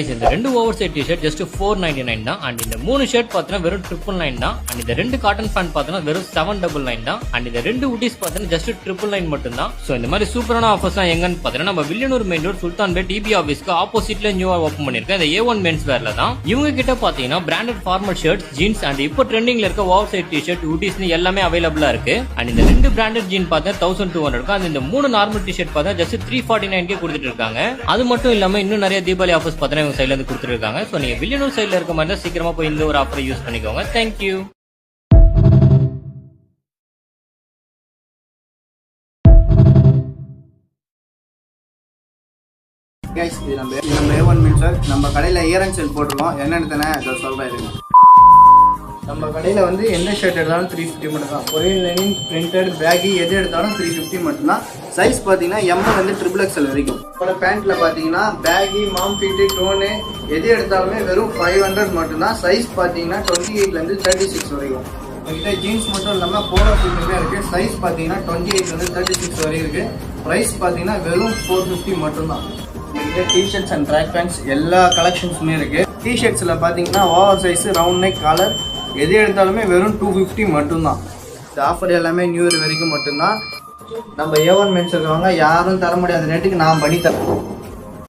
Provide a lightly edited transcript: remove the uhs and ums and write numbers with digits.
இந்த ரெண்டு over side T shirt just 499 தான். அண்ட் இந்த மூணு ஷர்ட் பார்த்தீங்கன்னா வெறும் 999 தான். அண்ட் இந்த ரெண்டு காட்டன் பேண்ட் பார்த்தீங்கன்னா வெறும் 799 தான். அண்ட் இந்த ரெண்டு உட்டிஸ் பார்த்தீங்கன்னா ஜஸ்ட் 999 மட்டும் தான். ஸோ இந்த மாதிரி சூப்பரான ஆஃபர்ஸ்லாம் எங்கன்னு பார்த்தீங்கன்னா நம்ம வில்லியனூர் மெயின் ரோட் சுல்தான் பேட் டிபி ஆஃபீஸ்க்கு ஆப்போசிட்ல நியூவா ஓப்பன் பண்ணிருக்கேன். இந்த A1 மென்ஸ் வேர்ல தான். இவங்க கிட்ட பார்த்தீங்கன்னா branded formal shirts, jeans and இப்போ ட்ரெண்டிங்ல இருக்க ஓவர் சைட் டிஷர்ட், உட்டிஸ்னு எல்லாமே அவைலபிளா இருக்கு. அண்ட் இந்த ரெண்டு பிராண்டட் ஜீன் பார்த்தீங்கன்னா 1200 இருக்கும். அந்த இந்த மூணு நார்மல் டிஷர்ட் பார்த்தா ஜஸ்ட் 349 கொடுத்துட்டு இருக்காங்க. அது மட்டும் இல்லாம இன்னும் நிறைய தீபாவளி ஆஃபர்ஸ் பார்த்தீங்கன்னா சைட்ல இருந்து கொடுத்துருக்காங்க. சோ நீங்க வில்லியனூர் சைட்ல இருக்க மாதிரி சீக்கிரமா போய் இந்த ஒரு ஆஃபரை யூஸ் பண்ணிக்கோங்க. தேங்க்யூ. கைஸ், இது நம்ம A1 மென்ஸ் நம்ம கடையில் இயர் அண்ட் செல் போட்டிருக்கோம். என்னென்னு தானே அதை சொல்கிறேன். நம்ம கடையில் வந்து எந்த ஷர்ட் எடுத்தாலும் 350 மட்டும் தான். கொரியன் லைனிங், பிரிண்டட், பேக்கி எது எடுத்தாலும் 350 மட்டும்தான். சைஸ் பார்த்தீங்கன்னா எம்எல் வந்து XXL வரைக்கும். இப்போ பேண்ட்டில் பார்த்தீங்கன்னா பேக்கி, மாம் ஃபிட்டு, டோனு எது எடுத்தாலுமே வெறும் 500 மட்டும்தான். சைஸ் பார்த்தீங்கன்னா 28லேருந்து 36 வரைக்கும். என்கிட்ட ஜீன்ஸ் மட்டும் இல்லாமல் போலோ ஃபிட்டுமே இருக்குது. சைஸ் பார்த்தீங்கன்னா 28லேருந்து 36 வரைக்கும் இருக்குது. ப்ரைஸ் பார்த்தீங்கன்னா வெறும் 450 மட்டும்தான். என்கிட்ட டிஷர்ட்ஸ் அண்ட் ட்ராக் பேண்ட்ஸ் எல்லா கலெக்ஷன்ஸுமே இருக்குது. டிஷர்ட்ஸில் பார்த்தீங்கன்னா over size, round neck, collar எது எடுத்தாலுமே வெறும் 250 மட்டும்தான். இந்த ஆஃபர் எல்லாமே நியூ இயர் வரைக்கும் மட்டும்தான். நம்ம A1 மென்ஸ் இருக்கிறவங்க யாரும் தர முடியாத ரேட்டுக்கு நான் பண்ணி தரேன்.